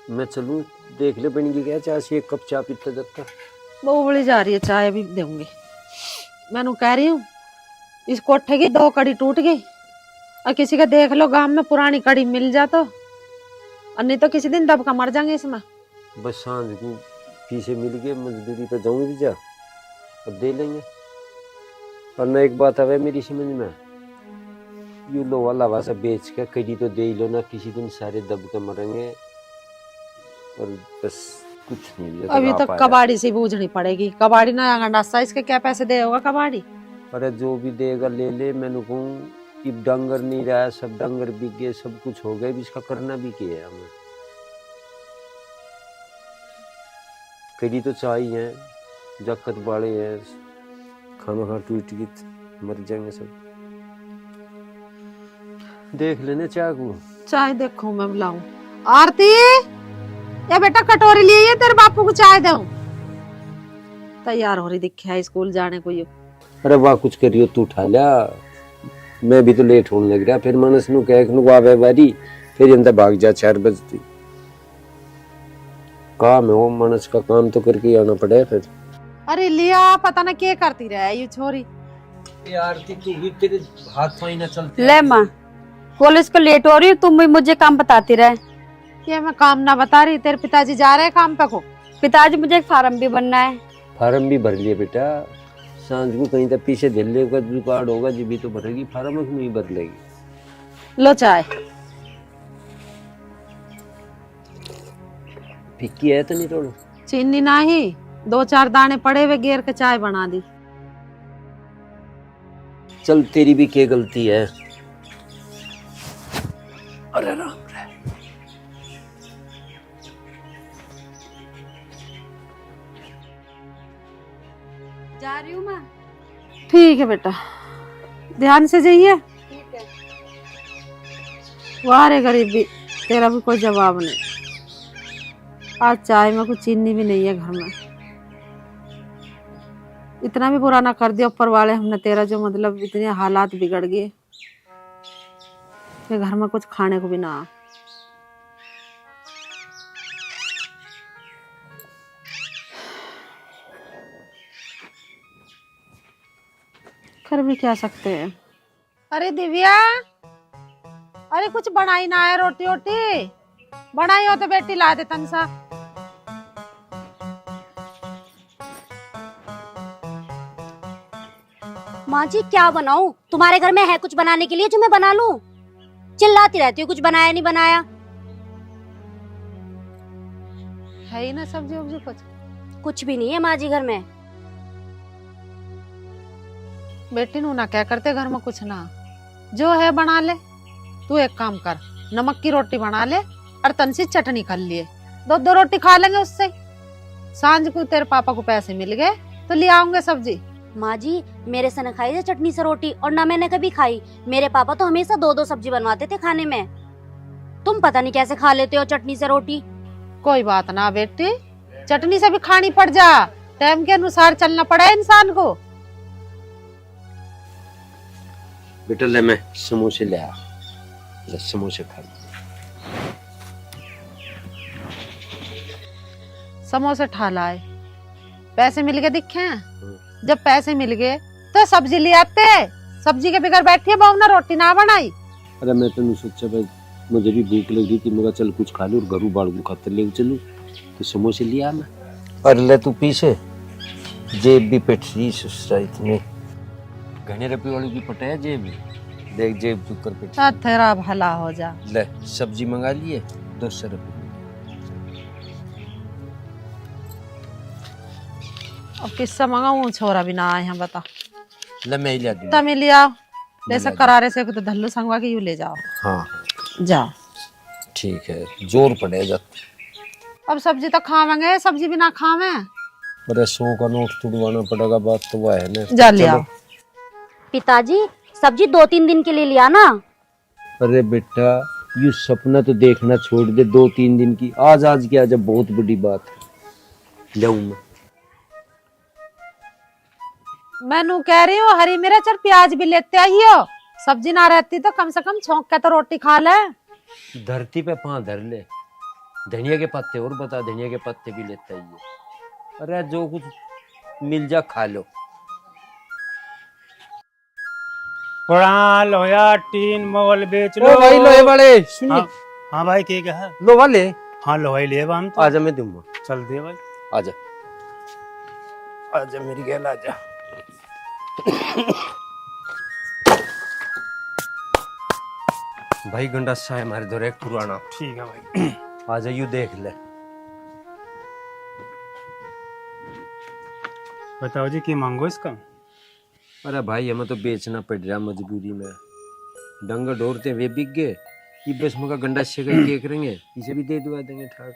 मैं चलूं देख ले बन गई क्या चाय से, एक कप चाय पीता जाता। वो उबली जा रही है, चाय अभी दूंगी। मैं कह रही हूँ इस कोठे की 2 कड़ी टूट गई और किसी का देख लो गांव में पुरानी कड़ी मिल जा तो, और नहीं तो किसी दिन दब का मर जाएंगे इसमें। बस सांझ को पीछे मिल गए, मजदूरी पे जाऊंगी जा और दे लेंगे। पर ना एक बात है मेरी समझ में, यू लोहा लावा सा बेच के कड़ी तो दे ही लो ना, किसी दिन सारे दब के मरेंगे। और बस कुछ नहीं अभी तो कबाड़ी से बूझनी पड़ेगी, कबाड़ी ना अंगंडासा, इसके क्या पैसे दे होगा कबाड़ी। अरे जो भी देगा ले ले, मैंने कहूँ कि डंगर नहीं रहा, सब डंगर बिक गए, सब कुछ हो गया, इसका करना भी क्या है हमें। कड़ी तो चाहिए है, जकत बाड़े है, खाना खा टूट गई मर जाएंगे सब। देख लेने चाय को। चाय देखो मैं बुलाऊं। आरती, ये बेटा कटोरी लिए है, तेरे बापू को चाय दो। तैयार हो रही दिखे है स्कूल जाने को। ये अरे वाह कुछ करियो तू उठा लिया, मैं भी तो लेट होने लग रहा। फिर मनस नु कह नु आवे बारी, फिर अंदर भाग जा 4 बजती। काम है वो, मनस का काम तो करके आना पड़े फिर। अरे लिया पता ना क्या करती रहे ये छोरी। यार तू भी तेरे हाथ पाई ना चलते। ले माँ, कॉलेज को लेट हो रही है, तुम भी मुझे काम बताती रहे। ये मैं काम ना बता रही, तेरे पिताजी जा रहे हैं काम पे को। पिताजी मुझे एक फार्म भी बनना है। फार्म भी भर लिए बेटा, सांझ को कहीं तक पीछे दिल्ली का रिकॉर्ड होगा जी भी तो भरेगी, फार्म में नहीं भर लेगी। लो चाय। फिक्की है तो नहीं थोड़ा चीनी नहीं, 2-4 दाने पड़े हुए गेर के चाय बना दी। चल तेरी भी क्या गलती है। अरे राम रे, जा रही हूँ माँ। ठीक है बेटा, ध्यान से जाइए। ठीक है। वाह रे गरीबी, तेरा भी कोई जवाब नहीं। आज चाय में कुछ चीनी भी नहीं है घर में। इतना भी बुरा ना कर दिया ऊपर वाले हमने तेरा, जो मतलब इतने हालात बिगड़ गए कि घर में कुछ खाने को भी ना। कर भी क्या सकते हैं। अरे दिव्या, अरे कुछ बनाई ना है, रोटी वोटी बनाई हो तो बेटी ला दे तनसा। माँ जी क्या बनाऊं? तुम्हारे घर में है कुछ बनाने के लिए जो मैं बना लूं? चिल्लाती रहती हूँ कुछ बनाया नहीं बनाया। है ही ना सब्जी वब्जी कुछ। कुछ भी नहीं है माँ जी घर में। बेटी नू ना क्या करते घर में कुछ ना, जो है बना ले। तू एक काम कर, नमक की रोटी बना ले और तनसी चटनी कर लिए, 2 रोटी खा लेंगे उससे। सांझ को तेरे पापा को पैसे मिल गए तो ले आऊंगे सब्जी। माँ जी मेरे से न खाई थी चटनी से रोटी, और ना मैंने कभी खाई। मेरे पापा तो हमेशा 2-2 सब्जी बनवाते थे खाने में। तुम पता नहीं कैसे खा लेते हो चटनी से रोटी। कोई बात ना बेटी, चटनी से भी खानी पड़ जा, टाइम के अनुसार चलना पड़ा है इंसान को। बेटा ले मैं समोसे ले आ, समोसे खा। समोसे ठा लाए, पैसे मिल गए दिखे हैं। जब पैसे मिल गए तो सब्जी ले आते। सब्जी के बगैर बैठी है बहू ना, रोटी ना बनाई। अरे मैं तो नहीं सोचा भाई, मुझे भी भूख लगी थी, मगर चल कुछ खा लूं और घरू बाड़ को खाते ले चलूं, तो समोसे लिया मैं। और ले तू पीछे, जेब भी पेट रही ससुरा, इतने घने रुपये वाली की पटा है जेब में, देख जेब तू कर पेट। तेरा भला हो जा। ले सब्जी मंगा लिए 200 रुपये। अब किस्सा मंगाऊं, छोरा भी ना आए हैं बता। ले मैं ही ले दूं। तमें ले आओ, जैसे करारे से तो धल्लू संगवा के यू ले जाओ। हाँ जाओ ठीक है, जोर पड़ेगा। अब सब्जी तो खावेंगे, सब्जी भी ना खावे। अरे 100 का नोट तुड़वाना पड़ेगा, बात तो वह है ना। जा ले आओ। पिताजी सब्जी 2-3 दिन के लिए लिया ना। अरे बेटा यू सपना तो देखना छोड़ दे 2-3 दिन की, आज आज क्या, जब बहुत बड़ी बात है। जाऊं मैं नू कह रही हूँ हरी मिर्च और प्याज भी लेते आइयो, सब्जी ना रहती तो कम से कम छौंक के तो रोटी खा ले। धरती पे पांव धर ले, धनिया के पत्ते और बता, धनिया के पत्ते भी लेता ही है। अरे जो कुछ मिल जा खा लो। पुराना लोया टीन मोल बेच लो। ओ भाई लोहे वाले सुनिए। हाँ, हाँ भाई के कहा? लो वाले। हाँ लोहा ले हम तो। आजा मैं दूंगा। चल दे भाई। आजा आजा मेरी गैल आजा। भाई गंडासा है हमारे दौर एक पुराना। ठीक है भाई। आजा यू देख ले। बताओ जी की मांगो इसका? अरे भाई हमें तो बेचना पड़ रहा मजबूरी में। डंगर ढोरते वे बिक गए, ये बस मगा गंडासे का ही करेंगे, इसे भी दे दुआ देंगे ठाक।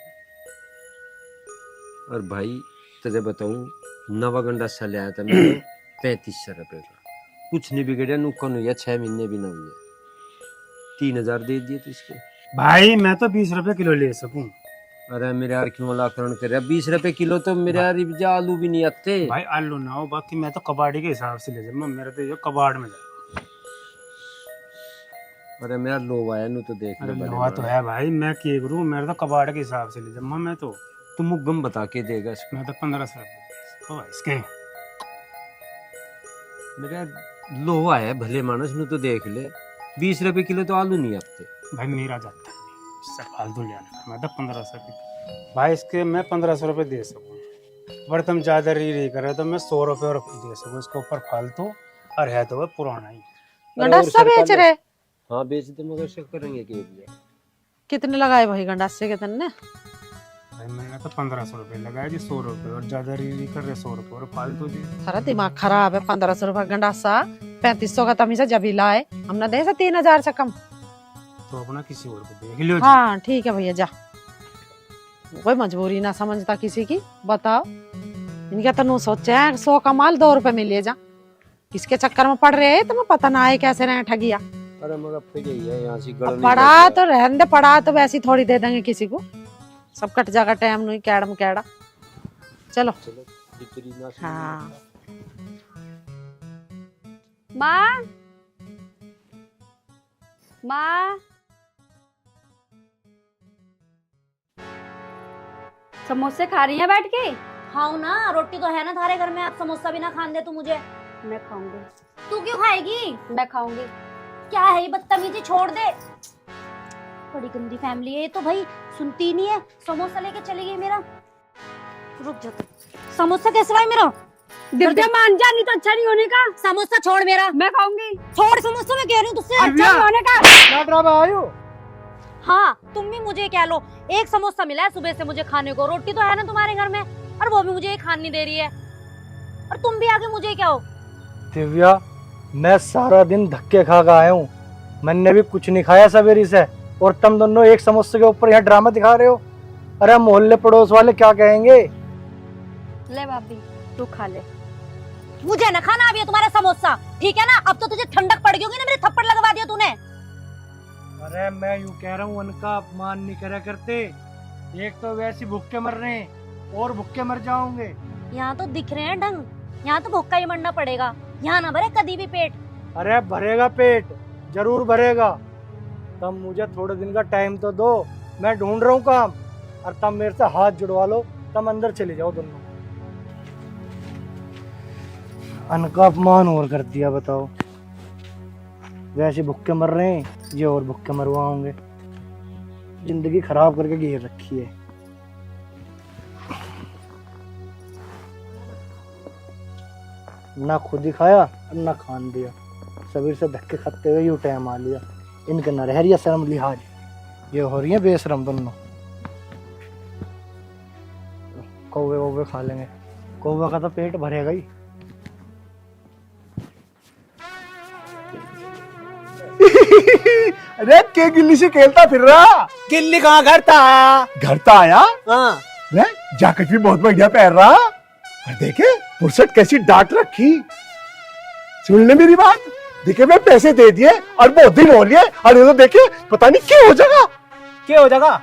और भाई तुझे बताऊं नवा गंडासा ले आया था मैं 3500 रुपए का। कुछ नहीं बिगड़ा, नुकसान हुआ 6 महीने भी ना हुए। 3000 दे दिए तो इसके। भाई मैं तो 20 रुपए किलो ले सकूं। अरे मेरे यार क्यों लाकरण कर रहा? 20 रुपए किलो तो मेरे यार आलू भी नहीं आते। भाई आलू ना हो, बाकी मैं तो कबाड़ी के हिसाब से ले जाऊंगा। मेरा तो जो कबाड़ में जाए। अरे मेरा लोवा है नु तो देख ले। अरे लोहा तो है भाई, मैं क्या करूं? मेरा तो कबाड़ के हिसाब से ले जाऊंगा मैं तो। तुम मुगम बता के देगा इसको। मैं तो 1500 रुपए भाई इसके। मेरा लोहा है भले मानस नु तो देख ले। 20 रुपए किलो तो आलू नहीं आते। भाई मेरा जाता है इससे फालतू ले आना। मैं तो 1500 रुपए भाई इसके मैं 1500 रुपए दे सकूं। पर तुम ज्यादा री कर रहे तो मैं 100 रुपए और दे सकूं इसके ऊपर फालतू। और है तो वो पुराना ही। गंडासा बेच रहे? हाँ बेच दे मगर शक करेंगे कि कितने लगाए भाई गंडासे के तन्ने? भाई मैंने तो 1500 रुपए लगाया जी। 100 रुपए और ज्यादा री कर रहे 100 रुपए और फालतू जी। सारा दिमाग खराब है। 1500 रुपए गंडासा, 3500 का तमीजा जब ही लाए हमने दे से 3000 से कम। तो अपना किसी और को देख लियो। हाँ ठीक है भैया जा। कोई मजबूरी ना समझता किसी की। बताओ इनका तो नु सोचे हैं 100 का माल 2 रुपए में ले जा। किसके चक्कर में पड़ रहे हैं तुम्हें पता ना है कैसे रहे ठगिया। अरे मगर फिर यही है यहाँ से गड़ पड़ा तो रहने दे, पड़ा तो वैसे ही थोड़ी दे देंगे किसी को। सब कट जाएगा टाइम नहीं कैडम कैड़ा। चलो हाँ। माँ माँ समोसे खा रही हैं बैठ के? खाऊं ना, रोटी तो है ना थारे घर में। आप समोसा भी ना खान दे तू मुझे। मैं खाऊंगी। तू क्यों खाएगी? मैं खाऊंगी। क्या है ये बदतमीजी, छोड़ दे। बड़ी गंदी फैमिली है ये तो भाई, सुनती नहीं है। समोसा लेके चली गई मेरा। रुक जा तू। समोसा कैसे भाई मेरा? दिव्या मान जा, नहीं तो अच्छा नहीं होने का। समोसा छोड़ मेरा। मैं खाऊंगी। छोड़ समोसा, मैं कह रही हूँ तुझसे। अच्छा नहीं होने का। हाँ तुम भी मुझे कह लो। एक समोसा मिला है सुबह से मुझे खाने को। रोटी तो है ना तुम्हारे घर में, और वो भी मुझे खाने नहीं दे रही है। और तुम भी आगे मुझे क्या हो? दिव्या मैं सारा दिन धक्के खा के आया हूँ। मैंने भी कुछ नहीं खाया सवेरे से, और तुम दोनों एक समोसे के ऊपर यहाँ ड्रामा दिखा रहे हो। अरे मोहल्ले पड़ोस वाले क्या कहेंगे? ले भाभी तू खा ले। मुझे न खाना अभी तुम्हारा समोसा, ठीक है ना? अब तो तुझे ठंडक पड़ गई होगी ना, मेरे थप्पड़ लगवा दिया तूने। अरे मैं यूँ कह रहा हूँ उनका अपमान नहीं करा करते। एक तो वैसे भूखे मर रहे हैं और भूखे मर जाओगे। यहाँ तो दिख रहे हैं ढंग, यहाँ तो भूखा ही मरना पड़ेगा। यहाँ ना भरे कभी भी पेट। अरे भरेगा पेट, जरूर भरेगा। तुम मुझे थोड़े दिन का टाइम तो दो, मैं ढूंढ रहा हूँ काम। और तुम मेरे से हाथ जुड़वा लो, तुम अंदर चले जाओ दोनों। अन्न का अपमान और कर दिया, बताओ। वैसे भूखे मर रहे हैं, ये और भूखे मरवाओगे। जिंदगी खराब करके घेर रखी है। ना खुद ही खाया ना खान दिया। सबीर से धक्के खाते हुए यूं टाइम आ लिया। इनके न रह रही शर्म लिहाज, ये हो रही है बेशरम दोनों। कौवे वौवे खा लेंगे, कौवे का तो पेट भरेगा ही। अरे के गिल्ली से खेलता फिर रहा। गिल्ली कहाँ घर था आया? घर तो आया। हाँ जैकेट भी बहुत बढ़िया पहन रहा। और देखे फुर्सत कैसी डांट रखी। सुन ले मेरी बात। देखे मैं पैसे दे दिए और बहुत दिन हो लिए, और ये तो देखे पता नहीं क्या हो जाएगा। क्या हो जाएगा?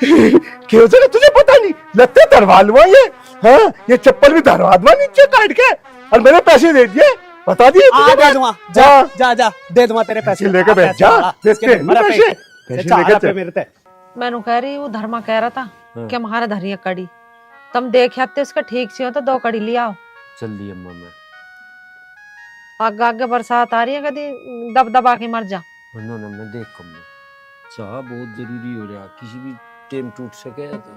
क्या हो जाएगा तुझे पता नहीं। लगते धरवा लुआ ये। हाँ ये चप्पल भी धरवा दूंगा नीचे काट के, और मैंने पैसे दे दिए। बता दिए तुझे दे दूंगा। जा हाँ। जा जा दे दूंगा तेरे पैसे। लेके बैठ जा। पैसे मेरे ते मैंने कह रही वो धर्मा कह रहा था हाँ। कि हमारा धरिया कड़ी तुम देख आते उसका ठीक से हो तो 2 कड़ी ले आओ। चल दी अम्मा मैं। आगे आगे बरसात आ रही है कभी दब दबा के मर जा। ना ना मैं देख कम में चाह बहुत जरूरी हो रहा किसी भी टाइम टूट सके तो।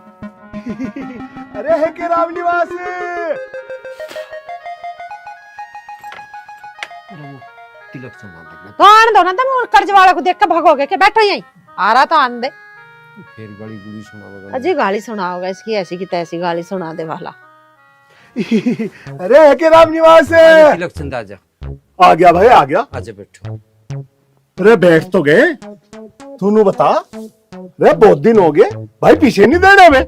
अरे है के राम निवास। तिलक संभाल देना तो आने दो ना तुम कर्ज वाला को देख के भगोगे कि बैठो यहीं आ रहा तो आन दे। फिर गाली गुली सुनाओगा। अजी गाली सुनाओगा इसकी ऐसी की तैसी गाली सुना दे वाला। अरे है के राम निवास। तिलक चंद आजा। आ गया भाई आ गया। आजा बैठो। अरे बैठ तो गए तूने बता। अरे बहुत दिन हो गए भाई पीछे नहीं देना में।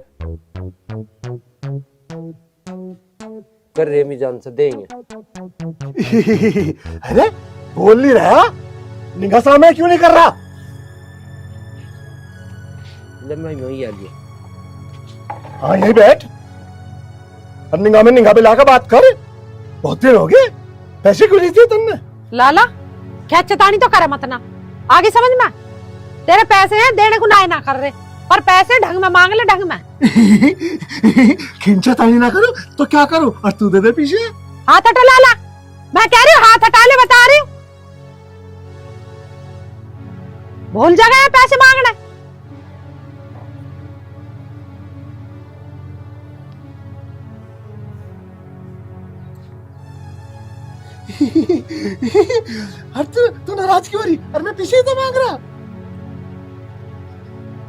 कर रेमी जान से देंगे। अरे बोल नहीं रहा निगाह सामने क्यों नहीं कर रहा। लम्बा ही आ गया। हाँ यही बैठ अब निगाह में निगाह मिला कर बात कर। बहुत दिन हो गए पैसे क्यों नहीं दिए तुमने। लाला क्या चेतानी तो करे मत ना आगे समझ में। तेरे पैसे हैं देने को ना कर रहे पर पैसे ढंग में मांग ले ढंग में। खिंचा तानी ना करो तो क्या करो और तू दे दे पीछे। हाथ हटा लाला मैं कह रही हूँ हाथ हटा ले बता रही हूँ। भूल जा गया पैसे मांगना। तू नाराज क्यों हो रही। अरे मैं पीछे तो मांग रहा।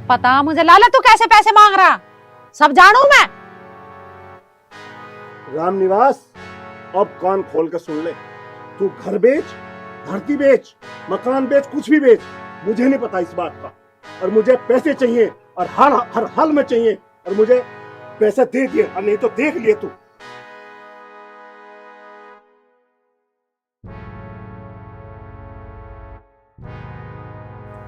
पता मुझे लाला तू कैसे पैसे मांग रहा सब जानू मैं। राम निवास अब कान खोल कर सुन ले। तू घर बेच धरती बेच मकान बेच कुछ भी बेच मुझे नहीं पता इस बात का। और मुझे पैसे चाहिए और हर हाल में चाहिए। और मुझे पैसे दे दिए और नहीं तो देख लिए तू।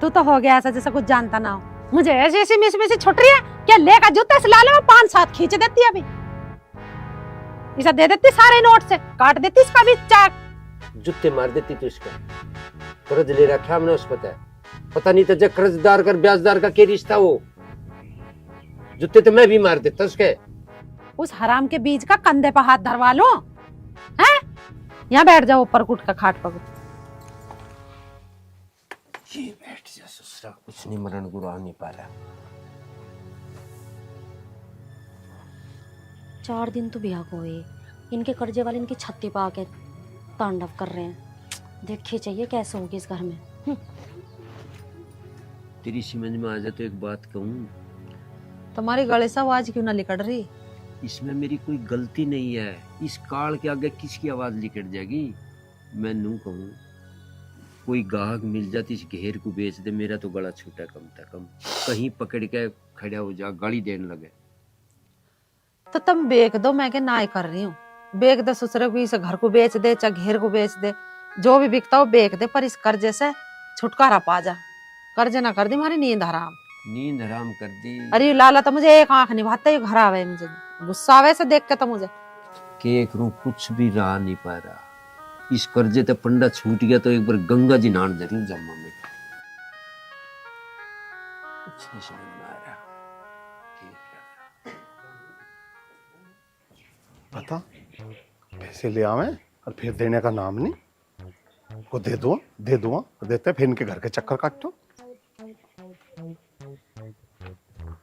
तू तो हो गया ऐसा जैसा कुछ जानता ना हो। मुझे ऐसी ऐसी मिस मिस छुट रही है क्या लेकर जूते से लाले में 5-7 खींच देती है अभी। इसे दे देती सारे नोट से काट देती इसका भी चाक। जुत्ते मार देती तो इसका कर्ज ले रखा हमने उस पता नहीं तो जब कर्जदार कर ब्याजदार का क्या रिश्ता वो जुत्ते तो मैं भी मार देता उसके। उस हराम के बीज का कंधे पर हाथ धरवा लो हैं। यहाँ बैठ जाओ ऊपर कुट का खाट पर। ये बैठ जा ससुरा कुछ नहीं मरण गुरा नहीं पा रहा। 4 दिन तो ब्याह को हुए इनके कर्जे वाले इनकी छत्ती पे आके तांडव कर रहे हैं। देखिए चाहिए कैसे होगी इस घर में। तेरी समझ में आ जाए तो एक बात कहूँ। तुम्हारी गले से आवाज क्यों ना लिकड़ रही। इसमें मेरी कोई गलती नहीं है। इस काल के आगे किसकी आवाज लिकट जाएगी। मैं नू कहूँ कोई गाहक मिल जाती इस घेर को बेच दे मेरा तो गला छूटा कम से कम। कहीं पकड़ के खड़ा हो जा गाली देने लगे। तो तुम बेच दो मैं क्या ना कर रही हूँ। बेच दे ससुर को इस घर को बेच दे चाहे घेर को बेच दे जो भी बिकता हो बेच दे पर इस कर्जे से छुटकारा पा जा। कर्जे ना कर दी हमारी नींद हराम। नींद हराम कर दी। अरे लाला तो मुझे एक आंख निभाता ही घर आवे मुझे गुस्सा आवे से देख के तो मुझे के एक रू कुछ भी रहा नहीं पा रहा। इस कर्जे ते पंडा छूट गया तो एक बार गंगा जी नहान जरूर जमा में। कुछ नहीं समझ में आ रहा। पता पैसे ले आवे और फिर देने का नाम नहीं। वो दे दूंगा देते फिर इनके घर के चक्कर काटो।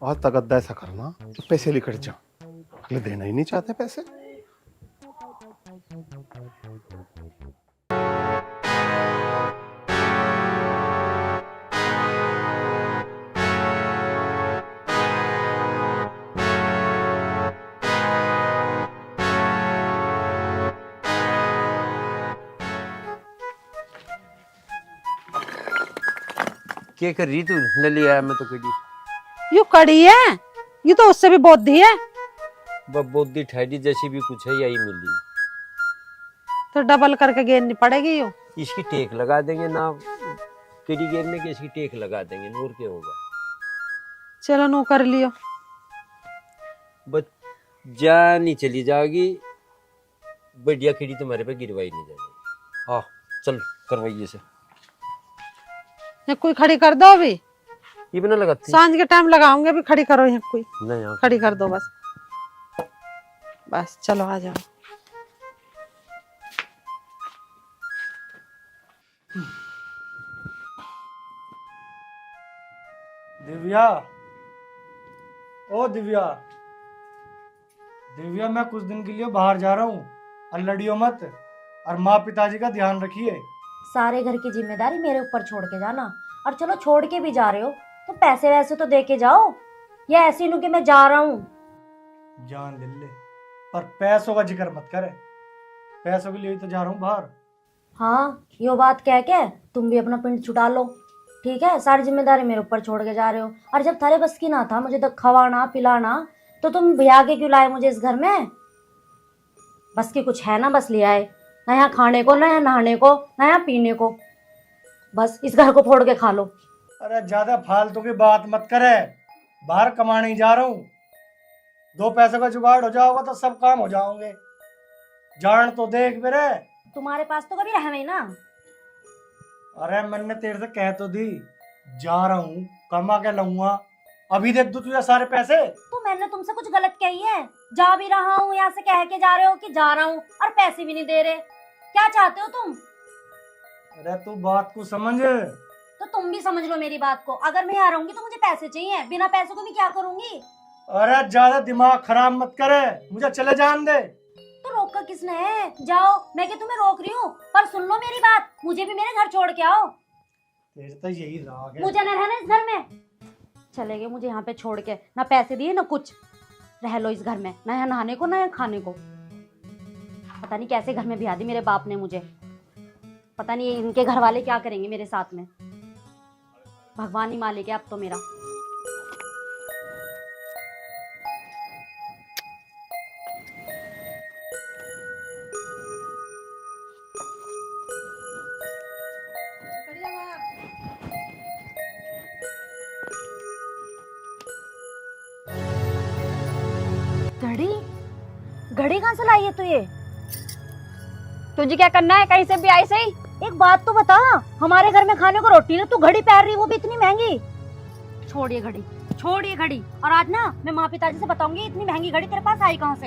और तगद्दा ऐसा करना तो पैसे लिखट जा। अगले देना ही नहीं चाहते पैसे। क्या कर रही तू ले लिया मैं तो कड़ी। यू कड़ी है ये तो उससे भी बोधी है। बोधी ठहरी जैसी भी कुछ है यही मिली तो डबल करके गेरनी पड़ेगी यू। इसकी टेक लगा देंगे ना कड़ी गेरने की इसकी टेक लगा देंगे और क्या होगा। चलो नो कर लियो। बस जानी चली जाएगी बढ़िया खिड़ी तुम्हारे पे गिरवाई नहीं जाएगी। हाँ चल करवाइए से कोई खड़ी कर दो अभी ये भी ना लगाती सांझ के टाइम लगाऊंगे, अभी खड़ी करो यहाँ कोई, नहीं यहाँ खड़ी कर दो बस। बस चलो आ जाओ। दिव्या, ओ दिव्या, दिव्या मैं कुछ दिन के लिए बाहर जा रहा हूँ, और लड़ियो मत, और माँ पिताजी का ध्यान रखिए। सारे घर की जिम्मेदारी मेरे ऊपर छोड़ के जाना। और चलो छोड़ के भी जा रहे हो तो पैसे वैसे तो दे के जाओ, या ऐसे ही कि मैं जा रहा हूँ। जान ले ले, पर पैसों का जिक्र मत करे, पैसों के लिए ही तो जा रहा हूँ बाहर। हाँ, यो बात कह के तुम भी अपना पिंड छुटा लो, ठीक है? सारी जिम्मेदारी मेरे ऊपर छोड़ के जा रहे हो। और जब थारे बस की ना था मुझे तो खवाना पिलाना, तो तुम भैया के क्यों लाए मुझे इस घर में? बस की कुछ है ना, बस ले आए, ना यहाँ खाने को, ना यहाँ नहाने को, ना यहाँ पीने को, बस इस घर को फोड़ के खा लो। अरे ज्यादा फालतू की बात मत करे, बाहर कमाने ही जा रहा हूँ, 2 पैसे का जुगाड़ हो जाओगा तो सब काम हो जाओगे। जान तो देख मेरे। तुम्हारे पास तो कभी रहे नहीं ना। अरे मैंने तेरे से कह तो दी, जा रहा हूँ, कमा के लाऊंगा, अभी दे दूं तुझे सारे पैसे। तो मैंने तुमसे कुछ गलत कही है? जा भी रहा हूँ, यहाँ से कह के जा रहे हो कि जा रहा हूँ, और पैसे भी नहीं दे रहे। क्या चाहते हो तुम? अरे तू बात को समझ। तो तुम भी समझ लो मेरी बात को। अगर मैं यहाँ रहूंगी तो मुझे पैसे चाहिए, बिना पैसों को भी क्या करूंगी? अरे ज्यादा दिमाग खराब मत करे, मुझे चले जान दे। तो रोका किसने है? जाओ, मैं क्या तुम्हें रोक रही हूँ? पर सुन लो मेरी बात, मुझे भी मेरे घर छोड़ के आओ। तेरे तो यही राग है। मुझे न रहना इस घर में। चले गए मुझे यहाँ पे छोड़ के, ना पैसे दिए ना कुछ। रह लो इस घर में, ना यहाँ नहाने को ना यहाँ खाने को। पता नहीं कैसे घर में बिहा दी मेरे बाप ने मुझे। पता नहीं इनके घर वाले क्या करेंगे मेरे साथ में। भगवान ही मालिक है अब तो मेरा। घड़ी घड़ी कहाँ से लाई है तू ये? तुझे क्या करना है, कहीं से भी आई सही। एक बात तो बता, हमारे घर में खाने को रोटी ना, तू घड़ी पहन रही, वो भी इतनी महंगी। छोड़ ये घड़ी, छोड़ ये घड़ी। और आज ना मैं माँ पिताजी से बताऊंगी इतनी महंगी घड़ी तेरे पास आई कहाँ से।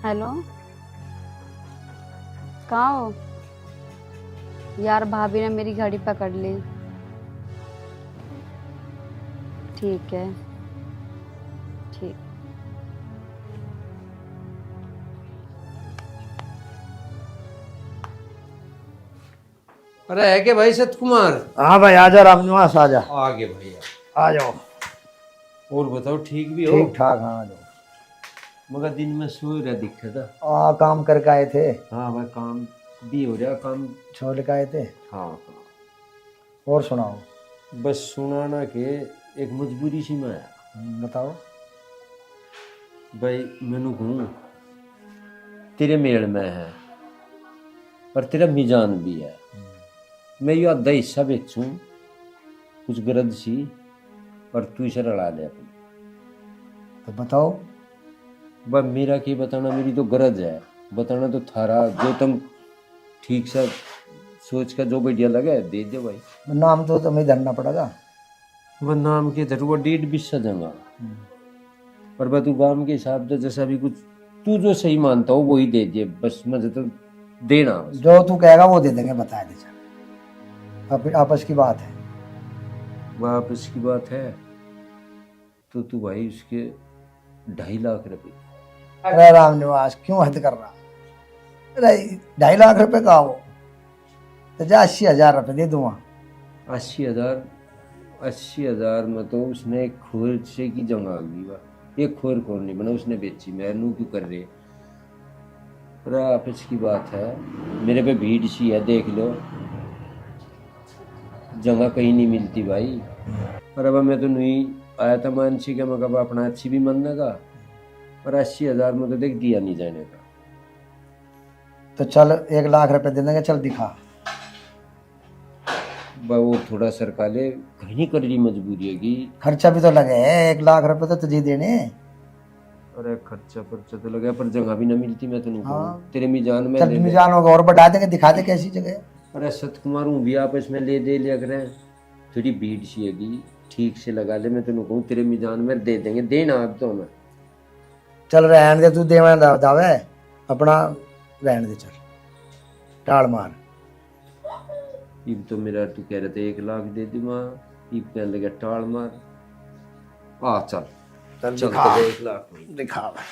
हेलो, कहाँ हो यार? भाभी ने मेरी घड़ी पकड़ ली। ठीक है, ठीक। अरे है के भाई सत कुमार? हाँ भाई आजा, रामनिवास आजा। आगे भैया आ जाओ। और बताओ, ठीक भी हो? ठीक ठाक, हाँ आ जाओ। मगर दिन में सो रहा दिखा था। काम करके आए थे। हाँ भाई, काम भी हो रहा, काम छोड़ के आए थे। हाँ। और सुनाओ। बस सुनाना के एक मजबूरी सी में आया। बताओ। भाई मैनू कहूँ तेरे मेल में है, पर तेरा मिजान भी है। मैं यो आधा हिस्सा बेचूं कुछ गरज सी, और तू इसे रला ले अपने। तो बताओ। बस मेरा क्या बताना, मेरी तो गरज है बताना, तो थारा जो तुम ठीक सा सोच का जो बढ़िया लगे दे दे भाई। नाम तो तुम्हें धरना पड़ेगा। वह नाम के धर, वो 1.5 जगह, पर बस तू काम के हिसाब से जैसा भी कुछ तू जो सही मानता हो वही दे दे, बस मुझे तो देना बस। जो तू कहेगा वो दे देंगे, बता दे। आपस की बात है। वापस की बात है तो तू भाई उसके 2.5 लाख रुपए। अरे रामनिवास क्यों हद कर रहा? अरे 2.5 लाख रुपए का हो तो जा 80,000 रुपए दे दूंगा। 80,000? 80,000 में तो उसने एक खोर से की जंग आ गई बा। एक खोर नहीं बना, उसने बेची। मैं नू क्यों कर रहे? अरे आपस की बात है, मेरे पे भीड़ सी है, देख लो, जगह कहीं नहीं मिलती भाई। पर अब मैं तो नहीं आया था मानसी का, मैं कब अपना अच्छी भी मानने का, पर 80,000 में तो देख दिया नहीं जाने का। तो चल 1 लाख रुपए दे देंगे, चल दिखा। वो थोड़ा सरकाले कहीं कर रही मजबूरी है कि खर्चा भी तो लगे है, 1 लाख रुपए तो तुझे देने। अरे खर्चा पर्चा तो लगा पर जगह भी ना मिलती, मैं तेन हाँ। तेरे मिजान में चल ले ले। मिजान होगा और बढ़ा देंगे, दिखा दे कैसी जगह है। अरे सतकुमार हूँ भी आपस में ले दे लिया करें, थोड़ी भीड़ सी हैगी, ठीक से लगा ले, मैं तेन कहूँ तेरे मिजान में दे देंगे, देना अब तो हमें। चल रहने दे, तू देवा दावे अपना, रहने दे, चल टाल मार। इब तो मेरा तू कह रहे थे 1 लाख दे दी माँ, इब कहने लगे टाल मार। आ चल चल चल दिखा, तो 1 लाख में। दिखा भाई,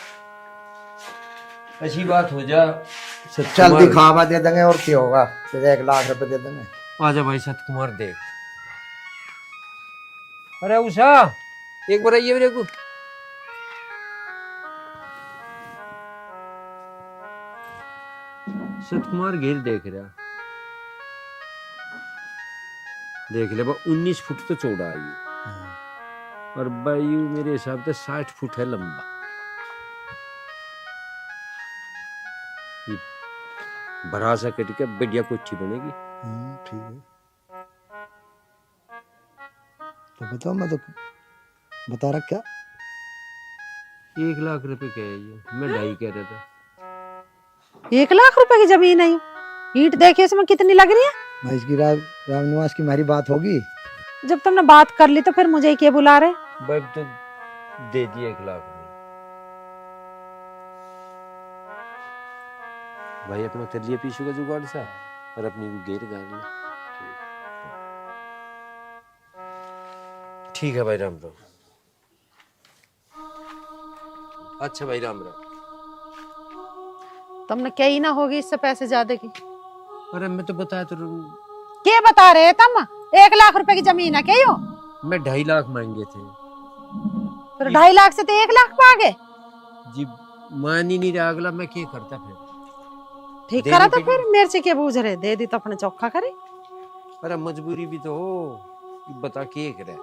अच्छी बात हो जा। चल सतकुमार दिखावा दे देंगे और क्या होगा, तुझे 1 लाख रुपए दे देंगे। आजा भाई सतकुमार देख। अरे उषा एक बार आइए मेरे को। सतकुमार घेर देख रहा, देख ले बा 19 फुट तो चौड़ा है ये, और बायु मेरे हिसाब से 60 फुट है लंबा। ये भरा सा कट के बढ़िया कोठी बनेगी। ठीक है, तो बताओ, मैं तो बता रहा क्या। 1 लाख रुपए कह है ये, मैं 2.5 कह रहा था। 1 लाख रुपए की जमीन है, ईंट देखिए इसमें कितनी लग रही है। भाई इसकी रामनिवास की हमारी बात होगी। जब तुमने बात कर ली तो फिर मुझे ही क्यों बुला रहे। भाई तो दे दिए 1 लाख में। भाई अपना कर लिया पीछू का जुगाड़ सा, और अपनी को घेर गाड़ लिया। ठीक है भाई, राम राम। अच्छा भाई राम राम। तुमने क्या ही ना होगी इससे पैसे ज्यादा की। अरे मैं तो बताया तो, क्या बता रहे तुम, 1 लाख रुपए की जमीन है क्या यो? मैं 2.5 लाख मांगे थे। फिर 2.5 लाख से तो 1 लाख मांगे। जी मान ही नहीं रहा अगला, मैं क्या करता फिर। ठीक देने करा तो पे- फिर मेरे से क्या पूछ रहे, दे दी तो अपने चौखा करे। अरे मजबूरी भी तो हो, बता के करे।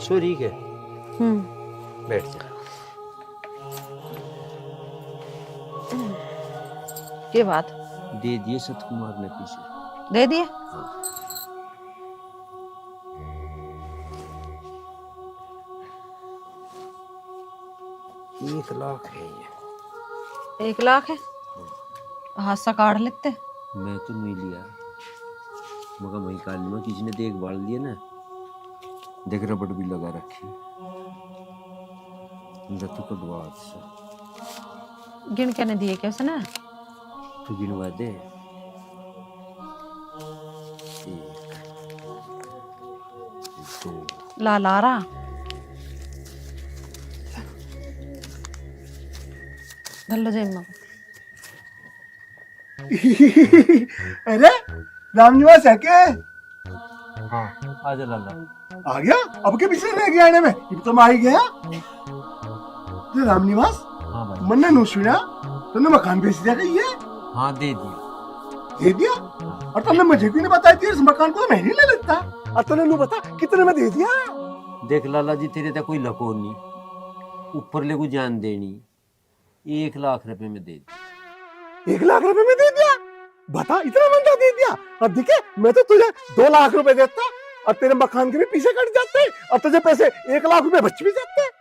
सॉरी के बैठ जा। के बात दे दिए सतकुमार ने पीछे। दे दिए। एक लाख है ये। 1 लाख है, हाथ से काट लेते। मैं तो नहीं लिया, मगर वही काल में किसी ने देख भाल लिया ना, देख रबड़ भी लगा रखी, दत्तू का दुआ से। गिन के नहीं दिए क्या उसने? तू गिनवा दे। 1 2 ला ला रहा। धल्लो जेब में। अरे रामनिवास है क्या? हाँ आजा लाला। आ गया, अब के पीछे रह गया आने में, अब तो मैं आ ही गया। ये रामनिवास, हाँ भाई। मन्ने नु सुना तूने मकान बेच दिया क्या? ये हाँ दे दिया। दे दिया, और तुमने मुझे क्यों नहीं बताया थी? इस मकान को तो मैं ही ले लेता। और तूने नु बता कितने में दे दिया? देख लाला जी, तेरे तक कोई लको नहीं, ऊपर ले को जान देनी, 1 लाख रुपए में दे दी। 1 लाख रुपए में दे दिया? बता, इतना महंगा दे दिया। और देखे, मैं तो तुझे 2 लाख रुपए देता, और तेरे मकान के भी पीछे कट जाते, और तुझे पैसे 1 लाख रुपए बच भी जाते।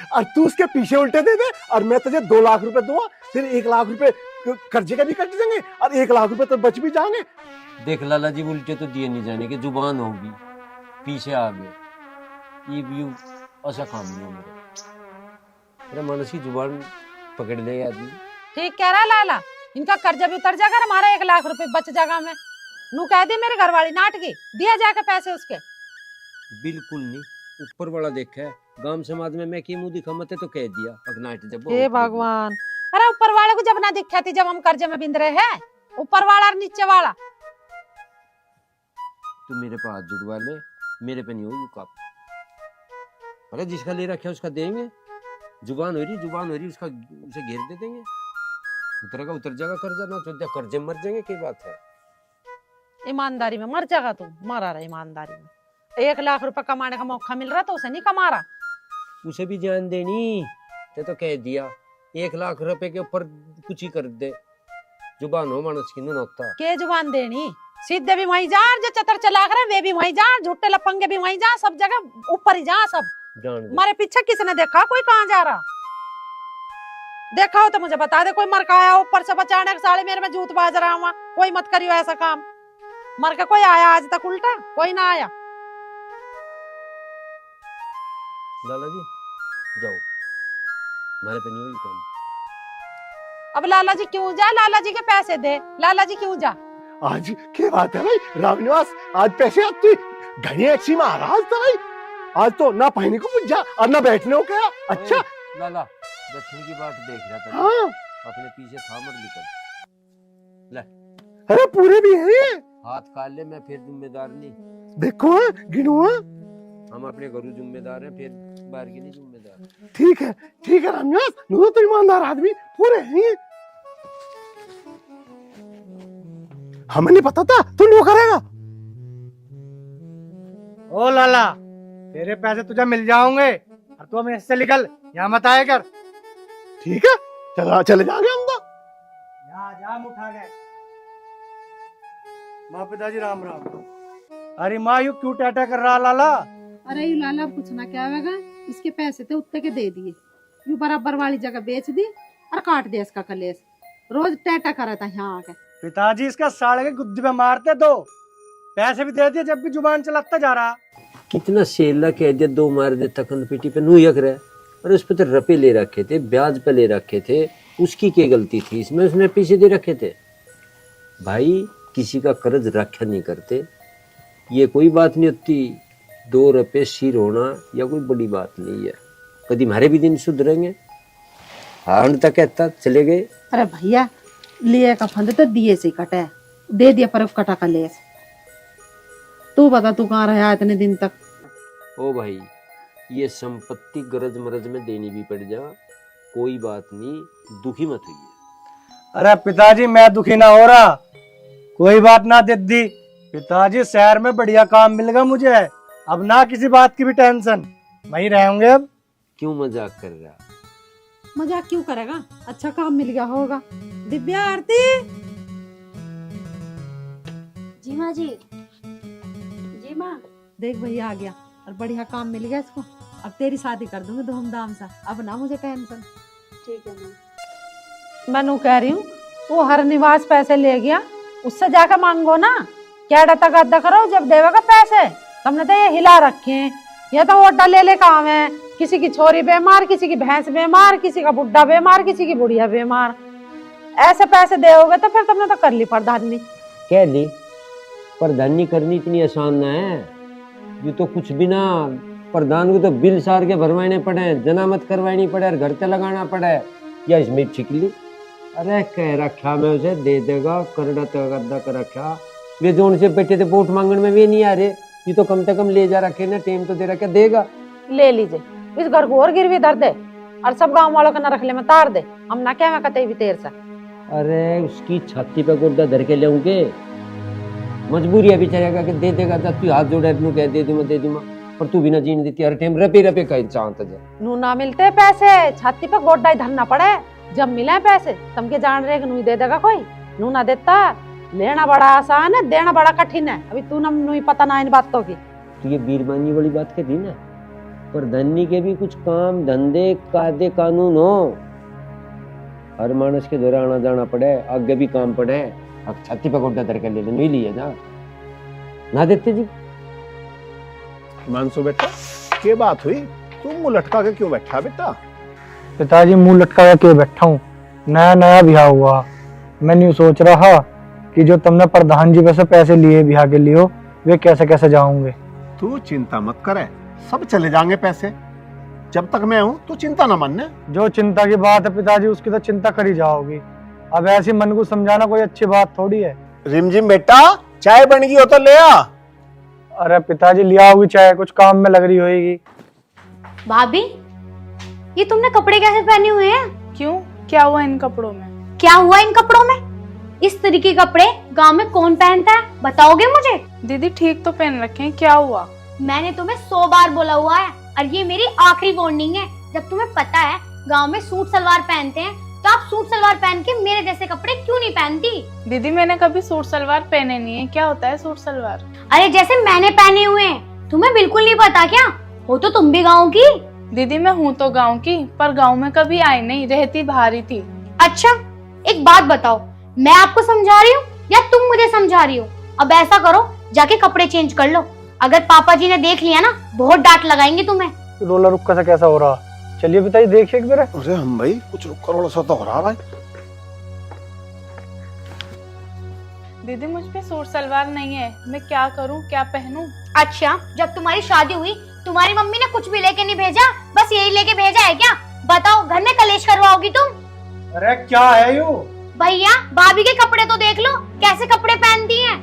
और तू उसके पीछे उल्टे दे दे, और मैं तुझे 2 लाख रुपए दूंगा, फिर 1 लाख रुपए कर्जे का भी कट जाएंगे, और 1 लाख रुपए तो बच भी जाएंगे। देख लाला जी, उल्टे तो दिए नहीं जाने के, जुबान होगी, पीछे आ गए, ये भी ऐसा काम नहीं है मेरा। अरे मनसी जुबान पकड़ ले आदमी। ठीक कह रहा लाला, इनका कर्जा भी उतर जाएगा, हमारा 1 लाख रुपए बच जाएगा। मैं नू कह दी मेरी घरवाली नाटकी, दिया जाके पैसे उसके। बिल्कुल नहीं, ऊपर वाला देखा है, गांव समाज में मैं की मुंह दिखा मत तो कह दिया अगनाट जब। हे भगवान, अरे ऊपर वाले को जब ना दिखा थी, जब हम कर्जे में बिंद रहे हैं, ऊपर वाला और नीचे वाला। तू मेरे पे हाथ जुड़वा ले, मेरे पे नहीं हो युका। अरे जिसका ले रखा है उसका देंगे, जुबान हो रही उसका, उसे घेर दे देंगे, उतरेगा उतर जाएगा कर्जा, ना तो कर्जे मर जाएंगे। क्या बात है? ईमानदारी में मर जाएगा तू, मरा रहा ईमानदारी में। 1 लाख रुपए कमाने का मौका मिल रहा तो उसे नहीं कमा रहा। उसे भी जान देनी, ते तो कह दिया 1 लाख रुपए के ऊपर कुछ ही कर दे, जुबान हो मानस की होता। के जुबान देनी, सीधे भी वहीं जा, जो चतर चला कर वे भी वहीं जा, झूठे लफंगे भी वहीं जा, सब जगह ऊपर ही जा सब। जान दे। हमारे पीछे किसने देखा कोई कहाँ जा रहा? देखा हो तो मुझे बता दे, कोई मर का आया ऊपर से बचाने के साले मेरे में जूत बाज रहा हुआ। कोई मत करियो ऐसा काम। मर का कोई आया आज तक? उल्टा कोई ना आया। लाला जी जाओ, हमारे पे नहीं हुई काम। अब लाला जी क्यों जा? लाला जी के पैसे दे, लाला जी क्यों जा? आज क्या बात है भाई रामनिवास, आज पैसे आप तो घनी अच्छी महाराज था भाई। आज तो ना पहने को पूछ जा और ना बैठने को क्या। अच्छा लाला दक्षिण की बात देख रहा था। हाँ अपने पीछे था मत निकल। ले अरे पूरे भी है ये, हाथ काट ले, मैं फिर जिम्मेदार नहीं। देखो गिनो। हम अपने घरों जिम्मेदार हैं, फिर बाहर की नहीं जिम्मेदार। ठीक है रामनिवास, नो तो ईमानदार आदमी पूरे हैं ये। हमें नहीं पता था तू नो करेगा। ओ लाला, तेरे पैसे तुझे मिल जाओगे और तू हमें इससे निकल, यहाँ मत आया कर। ठीक है चले जाएंगे हम तो। यहाँ जा उठा गए। माँ पिताजी राम राम। अरे माँ यू क्यों टाटा कर रहा लाला? अरे यू लाला कुछ ना क्या होगा, इसके पैसे थे उत्ते के दे दिए, यू बराबर वाली जगह बेच दी और काट दिया इसका कलेश। रोज टाटा करा था यहाँ आके। पिताजी इसका साले के गुद्दी पे मारते दो, पैसे भी दे दिए जब भी जुबान चलाता जा रहा। कितना सेला कह दिया, 2 मार दे तखन पीटी पे नू यक रहा। और उस पे तो रुपए ले रखे थे, ब्याज पे ले रखे थे, उसकी क्या गलती थी इसमें? उसने पीछे दे रखे थे। भाई किसी का कर्ज रक्षा नहीं करते, ये कोई बात नहीं होती। 2 रुपए सिर होना या कोई बड़ी बात नहीं है। कभी हमारे भी दिन सुधरेंगे। हार तक कहता चले गए। अरे भैया लिए का फंद तो दिए से कटे, दे दिया पर कटा का लेस। तू बता तू कहाँ रहा इतने दिन तक? ओ भाई ये संपत्ति गरज मरज में देनी भी पड़ जा, कोई बात नहीं, दुखी मत होइए। अरे पिताजी मैं दुखी ना हो रहा, कोई बात ना दीदी। पिताजी शहर में बढ़िया काम मिल गया मुझे, अब ना किसी बात की भी टेंशन, वहीं रहेंगे अब। क्यों मजाक कर रहा? मजाक क्यों करेगा? अच्छा काम मिल गया होगा। दिव्या आरती। जी माँ जी। जी माँ। देख भैया आ गया और बढ़िया काम मिल गया इसको। अब तेरी शादी कर दूंगी धूमधाम से, अब ना मुझे टेंशन। ठीक है माँ। मैं नू कह रही हूँ, वो हर निवास पैसे ले गया, उससे जाकर मांगो ना। क्या डता गद्दा करो, जब देवेगा पैसे। तुमने तो ये हिला रखे हैं, ये तो वोटा ले काम है। किसी की छोरी बीमार, किसी की भैंस बीमार, किसी का बुढ़ा बीमार, किसी की बुढ़िया बीमार। ऐसे पैसे दोगे तो फिर तुमने तो कर ली प्रधानी। कह ली प्रधानी करनी इतनी आसान ना है। ये तो कुछ भी ना, प्रधान को तो बिल सार के भरवाने पड़े, जनामत करवानी पड़े और घर पे लगाना पड़े, या इसमें छिकली। अरे कह रखा मैं उसे दे देगा, करड़ा तगदा कर रखा। वे जोन से बैठे थे वोट मांगने में, वे नहीं आ रहे। ये तो कम से कम ले जा रखे ना, टेम तो दे रखा, देगा। ले लीजिए, इस घर को और गिरवी धर दे और सब गांव वालों का न रख ले में तार दे। हम ना क्या मैं कतई भी देर से। अरे उसकी छाती पे गोड्डा धर के लेंगे, मजबूरी है बेचारे का, दे देगा तो तू हाथ जोड़े नू कह दे दूंगा दे दूंगा, पर तू बिना जीने देती हर टाइम रपे रपे कहीं चाहता जा। नू ना मिलते पैसे, छाती पे गोड्डा ही धरना पड़े। जब मिले पैसे तुम के जान रहे नू दे देगा कोई, नू ना देता। लेना बड़ा आसान है, देना बड़ा कठिन है। अभी तू नू ही पता ना इन बातों की। तो ये बीरबानी वाली बात कह दी ना, पर धनी के भी कुछ काम धंधे कायदे कानून हो। हर मानस के द्वारा आना जाना पड़े, आगे भी काम पड़े। अब छाती पे गोड्डा धर के ले नहीं लिए जा ना देते जी। मानसू बेटा क्या बात हुई, तुम मुंह लटका के क्यों बैठा बेटा? पिताजी मुंह लटका के क्यों बैठा हूँ, नया नया ब्याह हुआ। मैं यूँ सोच रहा कि जो तुमने प्रधान जी से पैसे लिए ब्याह के लिए वे कैसे कैसे जाऊंगे। तू चिंता मत करे, सब चले जाएंगे पैसे। जब तक मैं हूँ तू चिंता ना मानने। जो चिंता की बात है पिताजी, उसकी तो चिंता करी जाओगी। अब ऐसी मन को समझाना कोई अच्छी बात थोड़ी है। रिमझिम बेटा चाय बन गई हो तो ले आ। अरे पिताजी लिया होगी चाय, कुछ काम में लग रही होगी। भाभी ये तुमने कपड़े कैसे पहने हुए हैं? क्यों, क्या हुआ इन कपड़ों में? क्या हुआ इन कपड़ों में? इस तरीके के कपड़े गांव में कौन पहनता है, बताओगे मुझे? दीदी ठीक तो पहन रखे हैं, क्या हुआ? मैंने तुम्हें 100 बार बोला हुआ है और ये मेरी आखिरी वार्निंग है। जब तुम्हें पता है गांव में सूट सलवार पहनते हैं, तो आप सूट सलवार पहन के मेरे जैसे कपड़े क्यों नहीं पहनती? दीदी मैंने कभी सूट सलवार पहने नहीं है, क्या होता है सूट सलवार? अरे जैसे मैंने पहने हुए हैं, तुम्हें बिल्कुल नहीं पता क्या? हो तो तुम भी गाँव की। दीदी मैं हूँ तो गांव की, पर गांव में कभी आई नहीं, रहती बाहर ही थी। अच्छा एक बात बताओ, मैं आपको समझा रही हूँ या तुम मुझे समझा रही हो? अब ऐसा करो, जाके कपड़े चेंज कर लो, अगर पापा जी ने देख लिया ना बहुत डांट लगाएंगे तुम्हें। रोला रुक्का सा कैसा हो रहा? चलिए पिताजी देखिए एक बार। अरे हम भाई कुछ रुक्का रोड़ा सा तो हो रहा भाई। दीदी मुझ पे सूट सलवार नहीं है, मैं क्या करूँ, क्या पहनूं? अच्छा जब तुम्हारी शादी हुई तुम्हारी मम्मी ने कुछ भी लेके नहीं भेजा, बस यही लेके भेजा है क्या? बताओ घर में कलेश करवाओगी तुम? अरे क्या है यू? भैया भाभी के कपड़े तो देख लो, कैसे कपड़े पहनती हैं।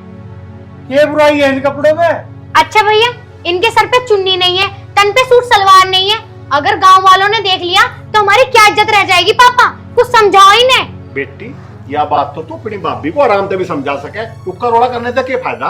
ये बुराई है इन कपड़ों में? अच्छा भैया इनके सर पे चुन्नी नहीं है, तन पे सूट सलवार नहीं है, अगर गांव वालों ने देख लिया तो हमारी क्या इज्जत रह जाएगी? पापा कुछ समझाओ इन्हें। बेटी यह बात तो तू अपनी भाभी को आराम से भी समझा सके, रुक्का रोड़ा करने से क्या फायदा?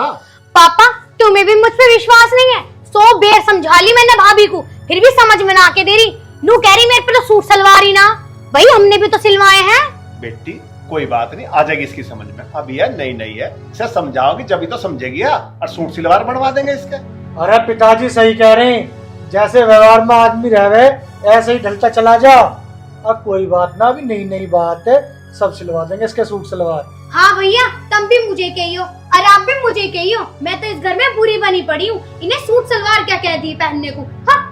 पापा तुम्हें भी मुझ पे विश्वास नहीं है? 100 बेर समझा ली मैंने भाभी को, फिर भी समझ में ना आके दे रही। नू कह रही मेरे पे तो सूट सलवार ही ना, भाई हमने भी तो सिलवाए हैं। बेटी कोई बात नहीं, आ जाएगी इसकी समझ में, अभी है नई नई है, इसे समझाओगी जब तो समझेगी और सूट सलवार बनवा देंगे इसके। अरे पिताजी सही कह रहे हैं, जैसे व्यवहार में आदमी रहे ऐसे ही ढलता चला जा। अब कोई बात ना, अभी नई नई बात है, सब सिलवा देंगे इसके सूट सलवार। हाँ भैया तुम भी मुझे कहियो और आप भी मुझे कहियो, मैं तो इस घर में बुरी बनी पड़ी हूँ, इन्हें सूट सलवार क्या कह दी पहनने को। हाँ।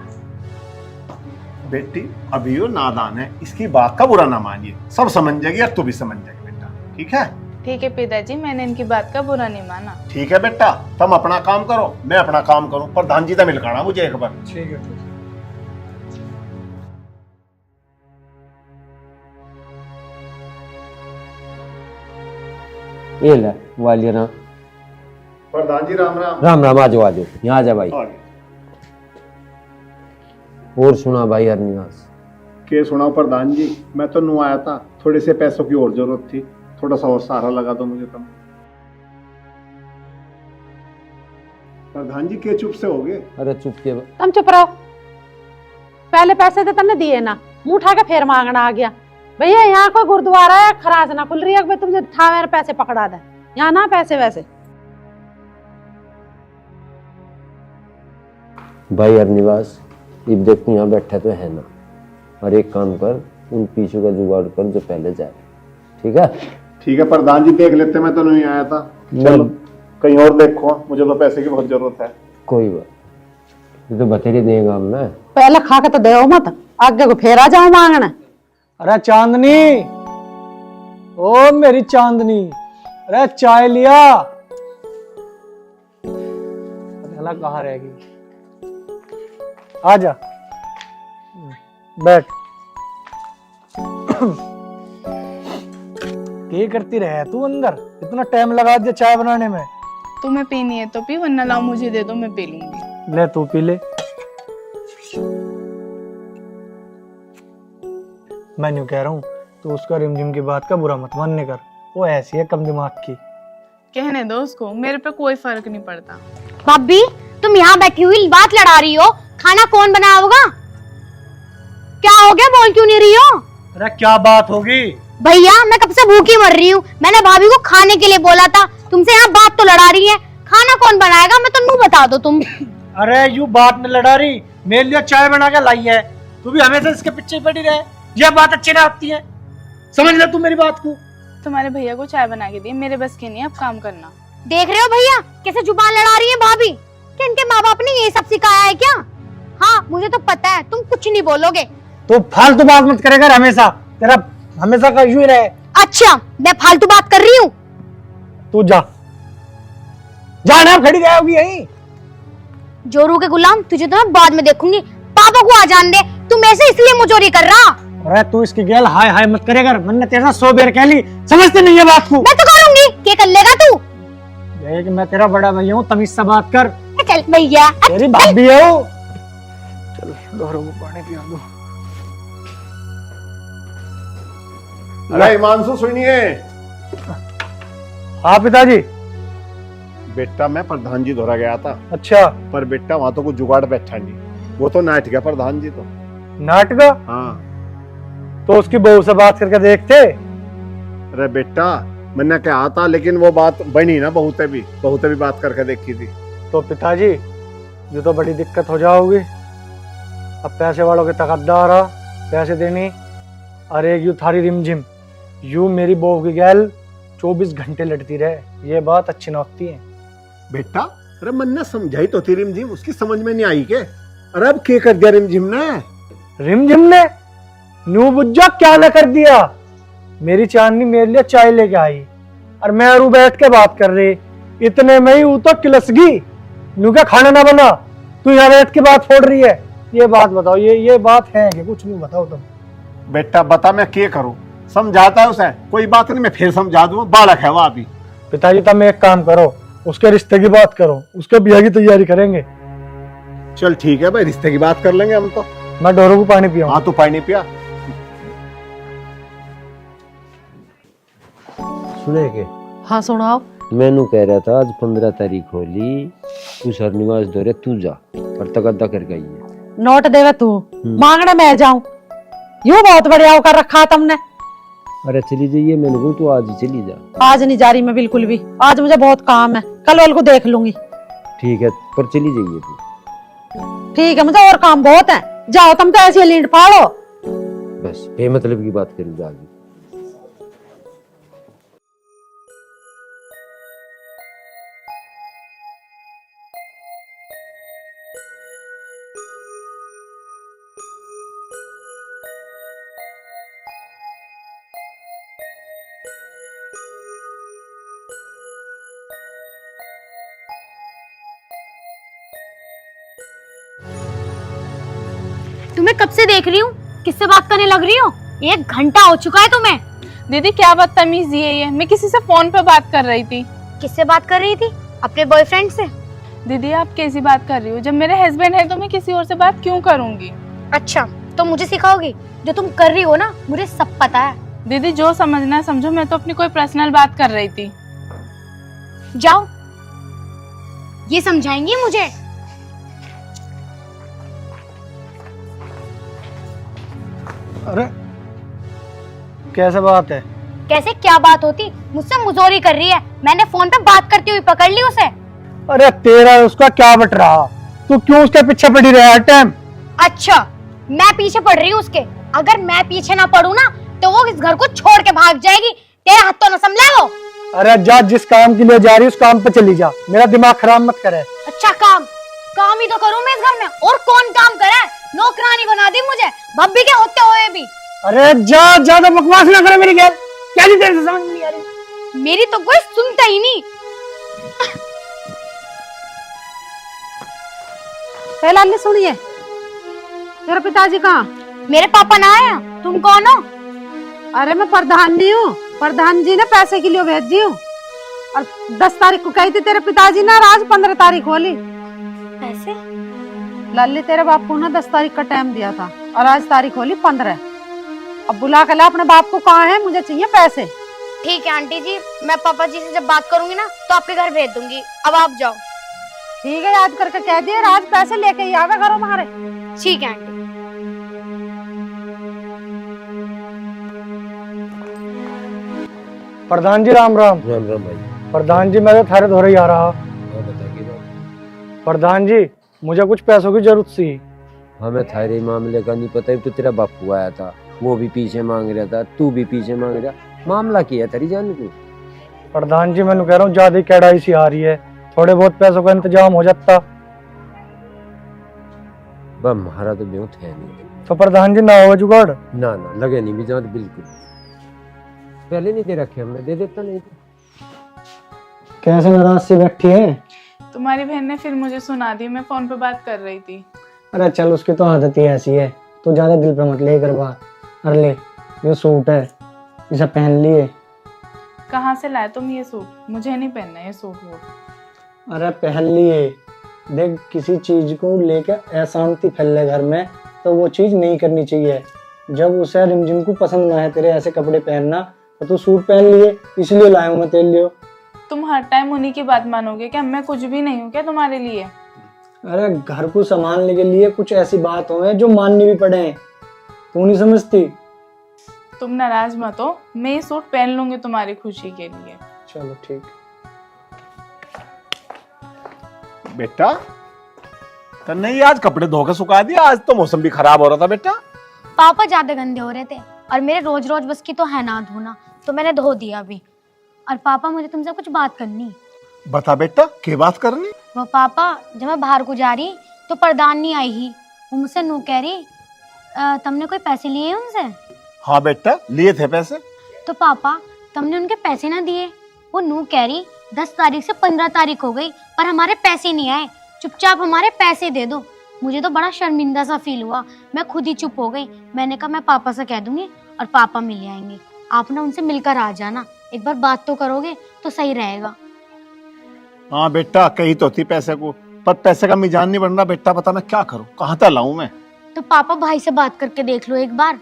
बेटी अभी वो नादान है, इसकी बात का बुरा ना मानिए, सब समझ जाएगी और तू भी समझ जाएगी बेटा, ठीक है? ठीक है पिताजी, मैंने इनकी बात का बुरा नहीं माना। ठीक है बेटा, तुम अपना काम करो, मैं अपना काम करूं, प्रधान जी से मिलकाना मुझे एक बार। ठीक है। ये ले वाली राम। प्रधान जी राम राम। राम राम, आ जाओ यहाँ आ जा भाई। और सुना भाई हरनिवास? के सुना प्रधान जी, मैं तो नू आया था, थोड़े से पैसों की और जरूरत थी, थोड़ा सा और सहारा लगा दो मुझे तुम। प्रधान जी के चुप से हो गए? अरे चुप के। तुम चुप रहो, पहले पैसे तो तुमने दिए ना, मुंह उठा के फिर मांगना आ गया। भैया यहाँ कोई गुरुद्वारा है, खराज ना खुल रही है, तुमसे उठा मेरे पैसे पकड़ा दे, यहाँ ना पैसे वैसे। भाई हरनिवास अब देख तू यहाँ बैठा तो है ना, और एक काम कर, उन पीछू का जुगाड़ कर जो पहले जाए, ठीक है? ठीक है प्रधान जी, देख लेते, मैं तो नहीं आया था, चलो कहीं और देखो, मुझे तो पैसे की बहुत जरूरत है। कोई बात, ये तो बतेरी देगा हम ना। पहले खा के तो दे मत, आगे को फेर आ जाओ मांगना। अरे चांदनी, ओ मेरी चांदनी, अरे चाय लिया। अरे कहाँ रहेगी? आजा बैठ। क्या करती रहे तू अंदर, इतना टाइम लगा दिया चाय बनाने में। तुम्हें पीनी है तो पी, वरना लाओ मुझे दे दो, मैं पी लूंगी। ले तू पी ले। मैं यूं कह रहा हूँ, तो उसका रिमझिम की बात का बुरा मत मानने कर, वो ऐसी है कम दिमाग की। कहने दो उसको, मेरे पे कोई फर्क नहीं पड़ता। भाभी तुम यहाँ बैठी हुई बात लड़ा रही हो, खाना कौन बनाओगा? क्या हो गया, बोल क्यों नहीं रही हो? अरे क्या बात होगी? भैया मैं कब से भूखी मर रही हूँ, मैंने भाभी को खाने के लिए बोला था, तुमसे यहाँ बात तो लड़ा रही है, खाना कौन बनाएगा? मैं तो नू बता दो तुम। अरे यू बात नहीं लड़ा रही, मेरे लिए चाय बना के लाई है, तू भी हमेशा इसके पीछे पड़ी रहे, यह बात अच्छी ना आती है, समझ ले तू मेरी बात को। तुम्हारे भैया को चाय बना के दी, मेरे बस की नहीं, अब काम करना। देख रहे हो भैया कैसे जुबान लड़ा रही है भाभी, कि इनके माँ बाप ने ये सब सिखाया है क्या? हाँ मुझे तो पता है तुम कुछ नहीं बोलोगे। तो फालतू बात मत करेगा, हमेशा तेरा हमेशा का यूं ही रहे। अच्छा मैं फालतू बात कर रही हूँ? तू जा, जाना खड़ी रह होगी यहीं। जोरू के गुलाम, तुझे तो मैं बाद में देखूंगी, पापा को आ जान दे, तुम ऐसे इसलिए मुझोरी कर रहा। अरे तू इसकी गैल हाय हाय मत करेगा, मैंने तेरे साथ 100 बेर कह ली, समझते नहीं है बात को। मैं तो करूंगी, क्या कर लेगा तू? देख मैं तेरा बड़ा भैया हूँ, तमीज से बात कर। चल भैया, तेरी भाभी है वो। चल दोहरों को पानी पिला दो। अरे हिमांशु सुनिए। हाँ पिताजी। बेटा मैं प्रधान जी धोरा गया था। अच्छा। पर बेटा वहां तो कुछ जुगाड़ बैठा नहीं, वो तो नाटक है प्रधान जी तो। नाटक? हाँ तो उसकी बहू से बात करके देखते। अरे बेटा मैंने कहा था, लेकिन वो बात बनी ना, बहुते भी बात करके देखी थी। तो पिताजी ये तो बड़ी दिक्कत हो जाओगी। अब पैसे वालों के तकद्दार आ पैसे देनी, और एक यू थारी रिमझिम यू मेरी बहू की गैल 24 घंटे लड़ती रहे, ये बात अच्छी ना होती है। बेटा अरे मन्ना समझाई तो थी रिमझिम, उसकी समझ में नहीं आई के? अरे अब क्या कर दिया रिमझिम ने? रिमझिम ने न्यू बुज्जा क्या न कर दिया। मेरी चांदनी मेरे लिए चाय लेके आई और मैं और बैठ के बात कर रही, इतने में ही वो तो किलसगी। न्यू क्या खाना ना बना, तू यहाँ बैठ के बात फोड़ रही है। ये बात बताओ, ये बात है कि कुछ नहीं? बताओ तुम। बेटा बता मैं क्या करूं? समझाता है उसे, कोई बात नहीं, मैं फिर समझा दूंगा, बालक है वो अभी। पिताजी तब एक काम करो, उसके रिश्ते की बात करो, उसके ब्याह की तैयारी करेंगे। चल ठीक है भाई, रिश्ते की बात कर लेंगे हम तो। मैं डोरों को पानी पिया। हाँ तू पानी पिया। सुने के हाँ सुनाओ। मैनू कह रहा था आज 15 तारीख होली, तू सरनिवास दौरे तू जा और तकद्दा करके आई है। नोट देवे तू, मांगने मैं जाऊं? यूं बहुत बढ़िया होकर रखा तुमने। अरे चली जाइए, मैंने कहा तू आज ही चली जा। आज नहीं जा रही मैं बिल्कुल भी, आज मुझे बहुत काम है, कल वाल को देख लूंगी। ठीक है पर चली जाइए तू। ठीक है, मुझे और काम बहुत है, जाओ तुम तो ऐसे लीड फाड़ो। बस बेमतलब की बात करी जा। तुम्हें कब से देख रही हूँ, किससे बात करने लग रही हो? 1 घंटा हो चुका है तुम्हें। दीदी क्या बदतमीजी है ये, मैं किसी से फोन पे बात कर रही थी। किससे बात कर रही थी? अपने बॉयफ्रेंड से? दीदी आप कैसी बात कर रही हो? जब मेरे हस्बैंड है तो मैं किसी और से बात क्यों करूंगी? अच्छा तो मुझे सिखाओगी? जो तुम कर रही हो ना मुझे सब पता है। दीदी जो समझना है समझो, मैं तो अपनी कोई पर्सनल बात कर रही थी। जाओ, ये समझाएंगी मुझे? अरे कैसे बात है? कैसे क्या बात होती? मुझसे मुजोरी कर रही है, मैंने फोन पे बात करती हुई पकड़ ली उसे। अरे तेरा उसका क्या बट रहा, तू क्यों उसके पीछे पड़ी रहा हर टाइम? अच्छा मैं पीछे पड़ रही हूँ उसके? अगर मैं पीछे ना पड़ू ना तो वो इस घर को छोड़ के भाग जाएगी। तेरे हाथ तो न संभले वो। अरे जा, जिस काम के लिए जा रही है उस काम पे चली जा, मेरा दिमाग खराब मत करे। अच्छा काम ही तो करूँ मैं इस घर में, और कौन काम करे? नौकरानी बना दी मुझे, भाभी के होते हुए भी। अरे जा, ज्यादा बकवास ना करे मेरी गैर, क्या नहीं तेरे से समझ नहीं आ रही। मेरी तो कोई सुनता ही नहीं। पहले सुनिए, तेरे पिताजी कहाँ? मेरे पापा ना आया, तुम कौन हो? अरे मैं प्रधान जी हूँ, प्रधान जी ने पैसे के लिए भेजी हूँ, और 10 तारीख को कही थी तेरे पिताजी ने, आज 15 तारीख होली। पैसे? लल्ली तेरे बापू ने 10 तारीख का टाइम दिया था और आज तारीख होली 15। अब बुला के ला अपने बाप को, कहाँ है, मुझे चाहिए पैसे। ठीक है आंटी जी, मैं पापा जी से जब बात करूंगी ना तो आपके घर भेज दूंगी। अब आप जाओ। ठीक है, याद करके कह दिए आज पैसे लेके ही आवे घरों हमारे। ठीक है आंटी। प्रधान जी राम राम। राम राम भाई। प्रधान जी मैं तो थारे धोरे ही आ रहा। हाँ बता की बात। प्रधान जी मुझे कुछ पैसों की जरूरत थी। हमें थारे मामले का नहीं पता, तो तेरा बापू आया था, वो भी पीछे मांग रहा था, तू भी पीछे मांग रहा, मामला क्या है तेरी जान को? प्रधान जी मैं कह रहा हूँ ज्यादा कैडाई सी आ रही है, थोड़े बहुत पैसों का इंतजाम हो जाता। हमारा तो बहुत है नहीं। तो प्रधान जी ना हो जुगाड़? ना ना लगे नहीं भी जान, बिल्कुल पहले नहीं दे रखे हमने, दे देता नहीं तो। कैसे नाराज से बैठी है? तुम्हारी बहन ने फिर मुझे सुना दी, मैं फोन पे बात कर रही थी। अरे चल, उसकी तो आदत ही ऐसी है, तू ज्यादा दिल पे मत ले कर बात। अरे ले, ये सूट है, इसे पहन लिए। कहाँ से लाए तुम ये सूट? मुझे नहीं पहनना ये सूट वूट। अरे पहन लिए। देख, किसी चीज को लेकर अशांति फैले घर में तो वो चीज नहीं करनी चाहिए। जब उसे रिमझिम को पसंद ना है तेरे ऐसे कपड़े पहनना, तो तू सूट पहन लिए, इसलिए लाया हूं मैं तेरे लिए। तुम हर टाइम उन्हीं की बात मानोगे क्या? मैं कुछ भी नहीं हूँ क्या तुम्हारे लिए? अरे घर को संभालने के लिए कुछ ऐसी बात हो जो माननी भी पड़े, तू नहीं समझती? तुम नाराज मत हो, मैं ये सूट पहन लूंगी तुम्हारी खुशी के लिए। चलो ठीक। बेटा तो नहीं, आज कपड़े धो के सुखा दिया, आज तो मौसम भी खराब हो रहा था बेटा। पापा ज्यादा गंदे हो रहे थे और मेरे रोज रोज बस की तो है ना धोना, तो मैंने धो दिया अभी। और पापा मुझे तुमसे कुछ बात करनी। बता बेटा, क्या बात करनी? वो पापा, जब मैं बाहर को जा रही तो प्रधान नहीं आई ही, वो मुझसे नू कह रही तुमने कोई पैसे लिए हैं उनसे? हाँ बेटा, लिए थे पैसे। तो पापा तुमने उनके पैसे ना दिए। वो नू कह रही 10 तारीख से 15 तारीख हो गई पर हमारे पैसे नहीं आए, चुपचाप हमारे पैसे दे दो। मुझे तो बड़ा शर्मिंदा सा फील हुआ, मैं खुद ही चुप हो गई। मैंने कहा मैं पापा से कह दूंगी और पापा मिल आएंगे। आप ना उनसे मिलकर आ जाना, एक बार बात तो करोगे तो सही रहेगा। हाँ बेटा, कही तो थी पैसे को, पर पैसे का मिजान नहीं बन रहा बेटा। बता मैं क्या करूँ, कहाँ तक लाऊं मैं? तो पापा भाई से बात करके देख लो एक बार।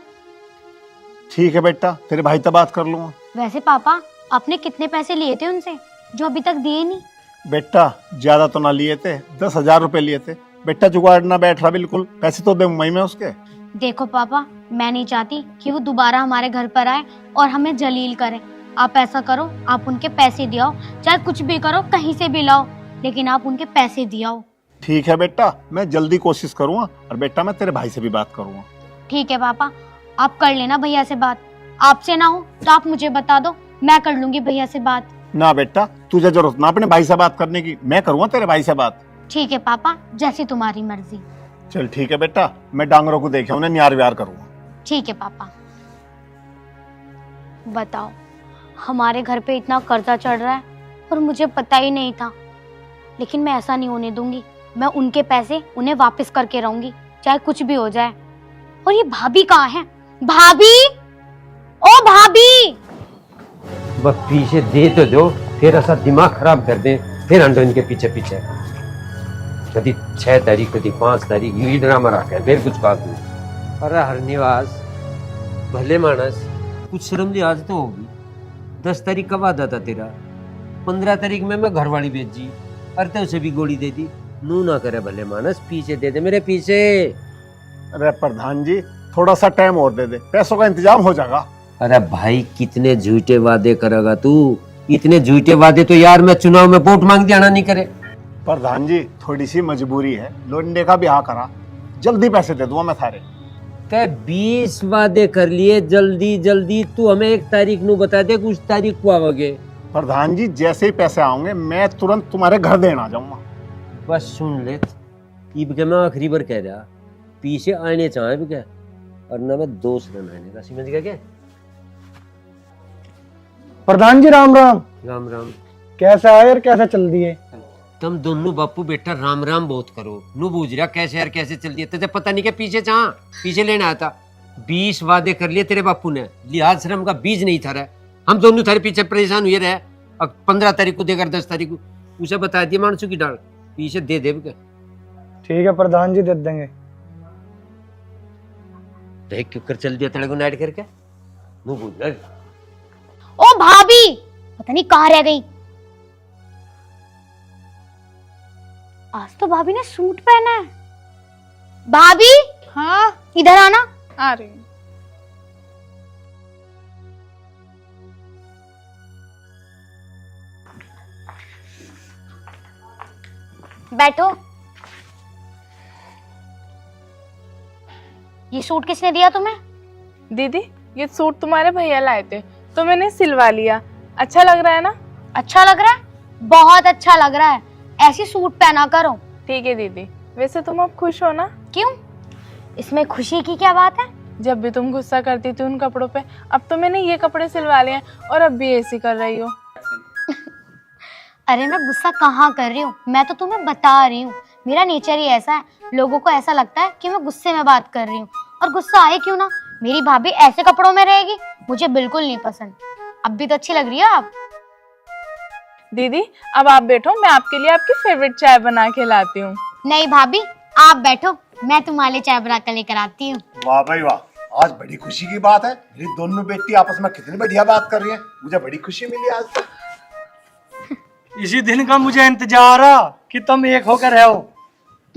ठीक है बेटा, तेरे भाई से बात कर लूंगा। वैसे पापा आपने कितने पैसे लिए थे उनसे जो अभी तक दिए नहीं? बेटा ज्यादा तो ना लिए थे, 10,000 रुपए लिए थे बेटा। जुगाड़ ना बैठ रहा बिल्कुल, पैसे तो दे मुंबई में उसके। देखो पापा, मैं नहीं चाहती कि वो दोबारा हमारे घर पर आए और हमें जलील करे। आप ऐसा करो, आप उनके पैसे दियाओ, चाहे कुछ भी करो, कहीं से भी लाओ, लेकिन आप उनके पैसे दियाओ। ठीक है बेटा, मैं जल्दी कोशिश करूंगा। और बेटा मैं तेरे भाई से भी बात करूंगा। ठीक है पापा, आप कर लेना भैया से बात। आपसे ना हो तो आप मुझे बता दो, मैं कर लूंगी भैया से बात। ना बेटा, तुझे जरूरत ना अपने भाई से बात करने की, मैं करूंगा तेरे भाई से बात। ठीक है पापा, जैसी तुम्हारी मर्जी। चल ठीक है बेटा, मैं डांगरों को देखे उन्हें न्यार व्यार करूंगा। ठीक है पापा। बताओ, हमारे घर पे इतना कर्जा चढ़ रहा है और मुझे पता ही नहीं था, लेकिन मैं ऐसा नहीं होने दूंगी। मैं उनके पैसे उन्हें वापस करके रहूंगी, चाहे कुछ भी हो जाए। और ये भाभी कहाँ है? भाभी, ओ भाभी! बस पीछे दे तो दो, फिर ऐसा दिमाग खराब कर दे, फिर अंडो इनके पीछे पीछे। कभी 6 तारीख, कभी 5 तारीख, यही ड्रामा रखा है, फिर कुछ बात नहीं। अरे हरनिवास, भले मानस, कुछ शर्म लिहाज तो होगी। 10 तारीख का वादा था तेरा, 15 तारीख में मैं घरवाली भेजी, और तो उसे भी गोली दे दी। नू ना करे भले मानस, पीछे दे दे मेरे पीछे। अरे प्रधान जी, थोड़ा सा टाइम और दे दे, पैसों का इंतजाम हो जाएगा। अरे भाई, कितने झूठे वादे करेगा तू? इतने झूठे वादे तो यार मैं चुनाव में वोट मांग दिया नहीं करे। प्रधान जी, थोड़ी सी मजबूरी है, लोंडे का ब्याह करा, जल्दी पैसे दे दूंगा मैं थारे। ते 20 वादे कर लिए जल्दी जल्दी, तू हमें 1 तारीख नू बता दे कुछ तारीख को आओगे। प्रधान जी, जैसे ही पैसे आओगे मैं तुरंत तुम्हारे घर देने आ जाऊंगा। बस सुन ले, इब के मैं आखिरी बार कह रहा, पीछे आने चाहे भी क्या, और ना मैं दोस्त रहने का, समझ गया क्या? प्रधान जी राम राम। राम राम। कैसे आए और कैसे चल दिए? तुम दोनों बापू बेटा राम राम बहुत करो। नू बूझ रहा कैसे यार कैसे चल दिया, तुझे पता नहीं क्या पीछे चाह पीछे लेने आया था। 20 वादे कर लिए तेरे बापू ने, लिहाज शर्म का बीज नहीं था रहा। हम दोनों थारे पीछे परेशान हुए रहे। अब 15 तारीख को देकर 10 तारीख को उसे बता दिया मानसू की डाल, पीछे दे दे क्या? ठीक है प्रधान जी, दे देंगे। देख क्यों कर चल दिया तेरे को नाइट करके, नू बूझ रहा। ओ भाभी, पता नहीं कहाँ रह गई। आज तो भाभी ने सूट पहना है। भाभी, हाँ इधर आना। आ रही हूँ। बैठो। ये सूट किसने दिया तुम्हें? दीदी, ये सूट तुम्हारे भैया लाए थे तो मैंने सिलवा लिया। अच्छा लग रहा है ना? अच्छा लग रहा है, बहुत अच्छा लग रहा है। ऐसी सूट पहना करो। ठीक है दीदी। वैसे तुम अब खुश हो ना? क्यों, इसमें खुशी की क्या बात है? जब भी तुम गुस्सा करती थी उन कपड़ों पे, अब तो मैंने ये कपड़े सिलवा लिए हैं और अब भी ऐसी कर रही हो। अरे मैं गुस्सा कहाँ कर रही हूँ, मैं तो तुम्हें बता रही हूँ। मेरा नेचर ही ऐसा है, लोगों को ऐसा लगता है कि मैं गुस्से में बात कर रही हूँ, और गुस्सा आए क्यों ना। मेरी भाभी ऐसे कपड़ों में रहेगी, मुझे बिल्कुल नहीं पसंद। अब भी तो अच्छी लग रही है आप। दीदी अब आप बैठो, मैं आपके लिए आपकी फेवरेट चाय बना के लाती हूँ। नहीं भाभी, आप बैठो, मैं तुम्हारे लिए चाय बना कर लेकर आती हूँ। वाह भाई वाह, आज बड़ी खुशी की बात है। मेरी दोनों बेटी आपस में कितनी बढ़िया बात कर रही है, मुझे बड़ी खुशी मिली आज। इसी दिन का मुझे इंतजार रहा कि तुम एक होकर रहो।